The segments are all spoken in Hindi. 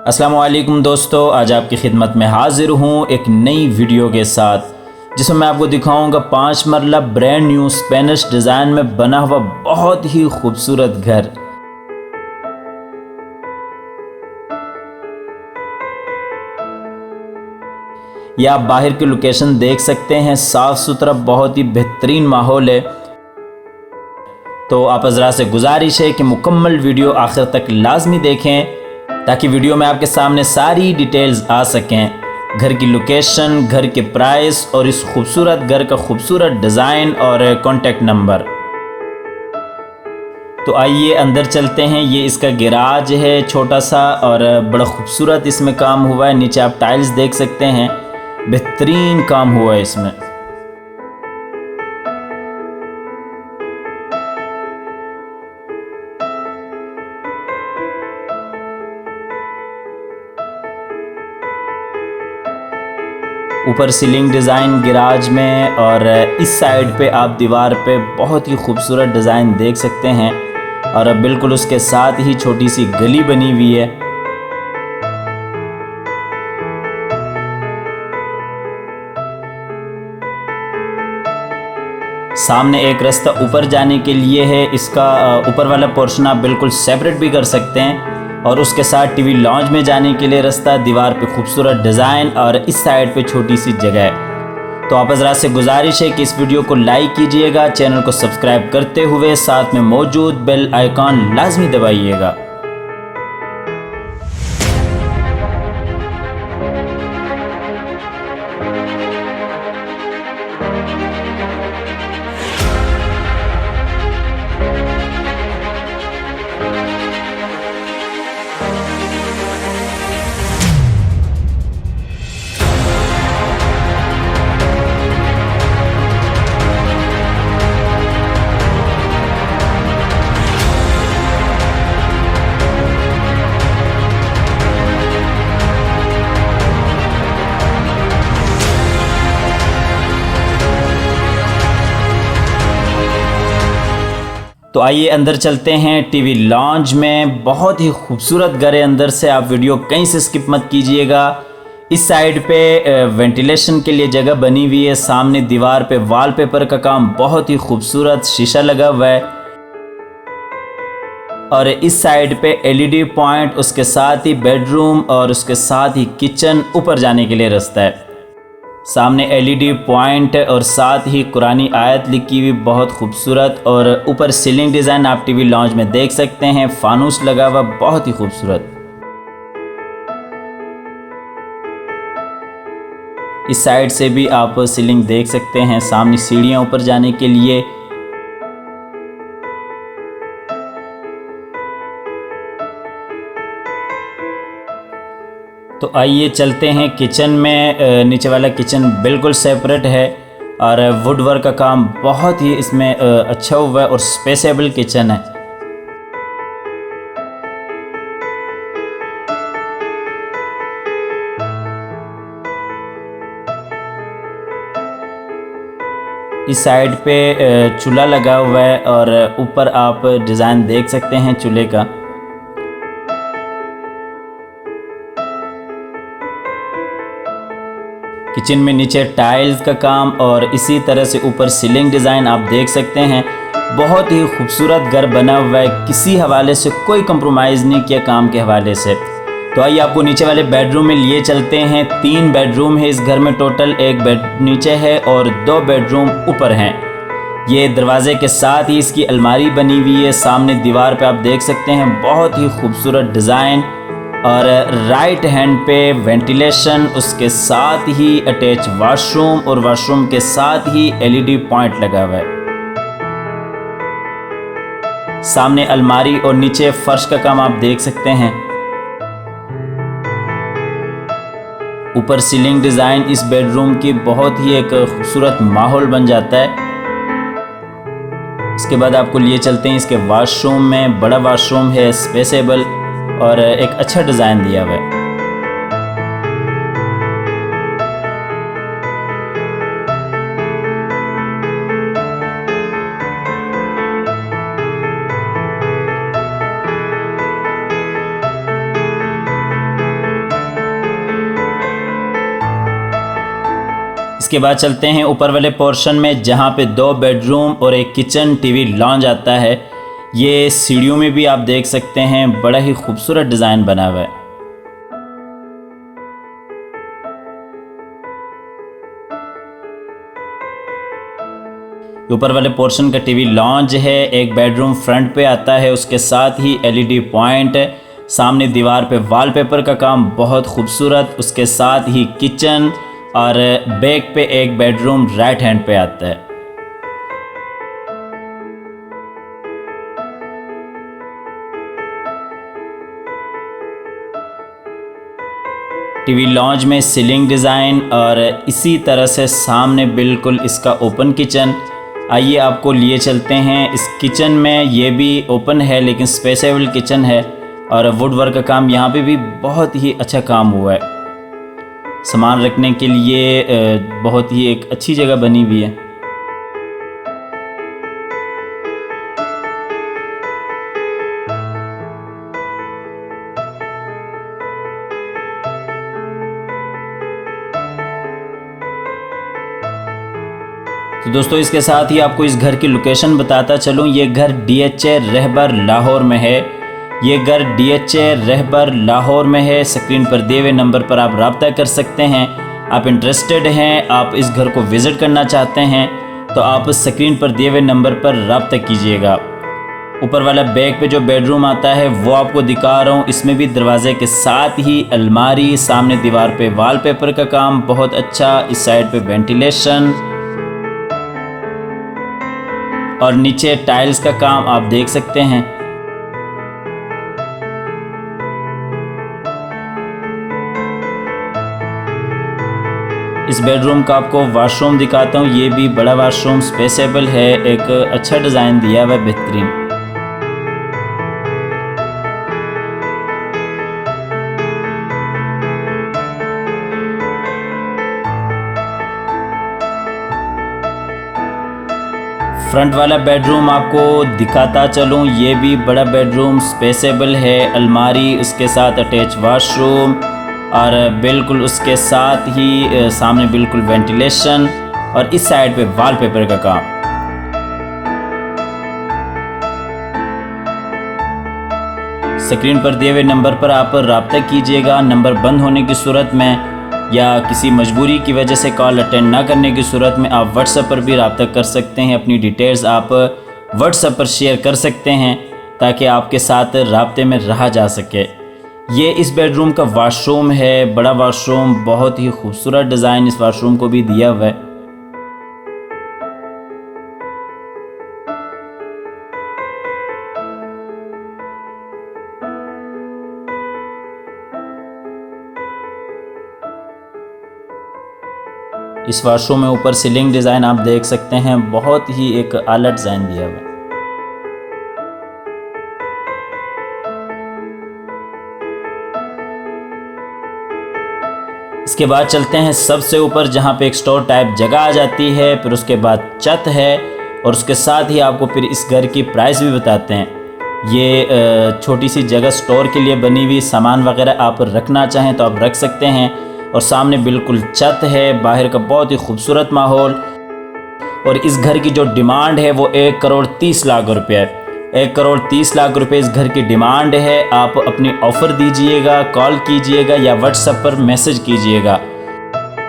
अस्सलाम वालेकुम दोस्तों, आज आपकी खिदमत में हाजिर हूँ एक नई वीडियो के साथ जिसमें मैं आपको दिखाऊंगा 5 मरला ब्रांड न्यू स्पेनिश डिज़ाइन में बना हुआ बहुत ही खूबसूरत घर। ये आप बाहर की लोकेशन देख सकते हैं, साफ़ सुथरा बहुत ही बेहतरीन माहौल है। तो आप हज़रात से गुजारिश है कि मुकम्मल वीडियो आखिर तक लाजमी देखें ताकि वीडियो में आपके सामने सारी डिटेल्स आ सकें। घर की लोकेशन, घर के प्राइस और इस खूबसूरत घर का खूबसूरत डिज़ाइन और कॉन्टेक्ट नंबर। तो आइए अंदर चलते हैं। ये इसका गैराज है छोटा सा और बड़ा खूबसूरत इसमें काम हुआ है। नीचे आप टाइल्स देख सकते हैं, बेहतरीन काम हुआ है इसमें। ऊपर सीलिंग डिज़ाइन गैराज में और इस साइड पे आप दीवार पे बहुत ही खूबसूरत डिज़ाइन देख सकते हैं और अब बिल्कुल उसके साथ ही छोटी सी गली बनी हुई है। सामने एक रास्ता ऊपर जाने के लिए है। इसका ऊपर वाला पोर्शन आप बिल्कुल सेपरेट भी कर सकते हैं और उसके साथ टीवी लॉन्ज में जाने के लिए रास्ता, दीवार पे खूबसूरत डिज़ाइन और इस साइड पे छोटी सी जगह है। तो आप हज़रात से गुजारिश है कि इस वीडियो को लाइक कीजिएगा, चैनल को सब्सक्राइब करते हुए साथ में मौजूद बेल आइकॉन लाजमी दबाइएगा। तो आइए अंदर चलते हैं टीवी लॉन्ज में। बहुत ही खूबसूरत घर है अंदर से, आप वीडियो कहीं से स्किप मत कीजिएगा। इस साइड पे वेंटिलेशन के लिए जगह बनी हुई है। सामने दीवार पे वॉलपेपर का काम बहुत ही खूबसूरत शीशा लगा हुआ है और इस साइड पे एलईडी पॉइंट, उसके साथ ही बेडरूम और उसके साथ ही किचन, ऊपर जाने के लिए रास्ता है। सामने एलईडी पॉइंट और साथ ही कुरानी आयत लिखी हुई बहुत खूबसूरत और ऊपर सीलिंग डिज़ाइन आप टीवी लॉन्ज में देख सकते हैं, फानूस लगा हुआ बहुत ही खूबसूरत। इस साइड से भी आप सीलिंग देख सकते हैं, सामने सीढ़ियाँ ऊपर जाने के लिए। तो आइए चलते हैं किचन में। नीचे वाला किचन बिल्कुल सेपरेट है और वुड वर्क का काम बहुत ही इसमें अच्छा हुआ है और स्पेसेबल किचन है। इस साइड पे चूल्हा लगा हुआ है और ऊपर आप डिज़ाइन देख सकते हैं चूल्हे का। किचन में नीचे टाइल्स का काम और इसी तरह से ऊपर सीलिंग डिज़ाइन आप देख सकते हैं। बहुत ही खूबसूरत घर बना हुआ है, किसी हवाले से कोई कंप्रोमाइज़ नहीं किया काम के हवाले से। तो आइए आपको नीचे वाले बेडरूम में लिए चलते हैं। 3 बेडरूम है इस घर में टोटल, 1 बेड नीचे है और 2 बेडरूम ऊपर हैं। ये दरवाजे के साथ ही इसकी अलमारी बनी हुई है। सामने दीवार पे आप देख सकते हैं बहुत ही खूबसूरत डिज़ाइन और राइट हैंड पे वेंटिलेशन, उसके साथ ही अटैच वॉशरूम और वॉशरूम के साथ ही एलईडी पॉइंट लगा हुआ है। सामने अलमारी और नीचे फर्श का काम आप देख सकते हैं। ऊपर सीलिंग डिज़ाइन इस बेडरूम की बहुत ही एक खूबसूरत माहौल बन जाता है। इसके बाद आपको लिए चलते हैं इसके वॉशरूम में। बड़ा वॉशरूम है, स्पेसेबल और एक अच्छा डिज़ाइन दिया हुआ है। इसके बाद चलते हैं ऊपर वाले पोर्शन में, जहाँ पे 2 बेडरूम और एक किचन टीवी लॉन्ज आता है। ये सीढ़ियों में भी आप देख सकते हैं, बड़ा ही खूबसूरत डिज़ाइन बना हुआ है। ऊपर वाले पोर्शन का टीवी लॉन्ज है। एक बेडरूम फ्रंट पे आता है, उसके साथ ही एलईडी पॉइंट, सामने दीवार पे वॉलपेपर का काम बहुत खूबसूरत, उसके साथ ही किचन और बैक पे एक बेडरूम राइट हैंड पे आता है। टीवी लॉन्ज में सीलिंग डिज़ाइन और इसी तरह से सामने बिल्कुल इसका ओपन किचन। आइए आपको लिए चलते हैं इस किचन में। ये भी ओपन है लेकिन स्पेसेबल किचन है और वुड वर्क का काम यहाँ पे भी बहुत ही अच्छा काम हुआ है। सामान रखने के लिए बहुत ही एक अच्छी जगह बनी हुई है। तो दोस्तों इसके साथ ही आपको इस घर की लोकेशन बताता चलूँ। ये घर DHA रहबर लाहौर में है। ये घर DHA रहबर लाहौर में है। स्क्रीन पर दिए हुए नंबर पर आप रब्ता कर सकते हैं। आप इंटरेस्टेड हैं, आप इस घर को विज़िट करना चाहते हैं तो आप स्क्रीन पर दिए हुए नंबर पर रब्ता कीजिएगा। ऊपर वाला बैक पे जो बेडरूम आता है वो आपको दिखा रहा हूँ। इसमें भी दरवाजे के साथ ही अलमारी, सामने दीवार पे वॉलपेपर का काम बहुत अच्छा, इस साइड पे वेंटिलेशन और नीचे टाइल्स का काम आप देख सकते हैं। इस बेडरूम का आपको वॉशरूम दिखाता हूँ। ये भी बड़ा वॉशरूम स्पेसेबल है, एक अच्छा डिज़ाइन दिया हुआ है, बेहतरीन। फ्रंट वाला बेडरूम आपको दिखाता चलूँ। ये भी बड़ा बेडरूम स्पेसेबल है, अलमारी, उसके साथ अटैच वॉशरूम और बिल्कुल उसके साथ ही सामने बिल्कुल वेंटिलेशन और इस साइड पे वॉलपेपर का काम। स्क्रीन पर दिए हुए नंबर पर आप रब्ता कीजिएगा। नंबर बंद होने की सूरत में या किसी मजबूरी की वजह से कॉल अटेंड ना करने की सूरत में आप व्हाट्सएप पर भी रब्ता कर सकते हैं। अपनी डिटेल्स आप व्हाट्सएप पर शेयर कर सकते हैं ताकि आपके साथ रब्ते में रहा जा सके। ये इस बेडरूम का वॉशरूम है, बड़ा वॉशरूम, बहुत ही खूबसूरत डिज़ाइन इस वॉशरूम को भी दिया हुआ है। इस वॉशरूम में ऊपर सीलिंग डिज़ाइन आप देख सकते हैं, बहुत ही एक आला डिज़ाइन दिया हुआ है। इसके बाद चलते हैं सबसे ऊपर, जहाँ पे एक स्टोर टाइप जगह आ जाती है, फिर उसके बाद छत है और उसके साथ ही आपको फिर इस घर की प्राइस भी बताते हैं। ये छोटी सी जगह स्टोर के लिए बनी हुई, सामान वगैरह आप रखना चाहें तो आप रख सकते हैं और सामने बिल्कुल छत है, बाहर का बहुत ही खूबसूरत माहौल। और इस घर की जो डिमांड है वो 1,30,00,000 रुपये है। 1,30,00,000 रुपये इस घर की डिमांड है। आप अपनी ऑफ़र दीजिएगा, कॉल कीजिएगा या व्हाट्सएप पर मैसेज कीजिएगा।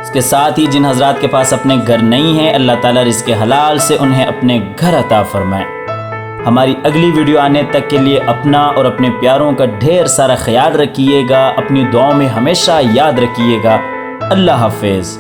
इसके साथ ही जिन हजरात के पास अपने घर नहीं है, अल्लाह ताला रिज़्क़ हलाल से उन्हें अपने घर अता फरमाए। हमारी अगली वीडियो आने तक के लिए अपना और अपने प्यारों का ढेर सारा ख्याल रखिएगा। अपनी दुआओं में हमेशा याद रखिएगा। अल्लाह हाफ़िज़।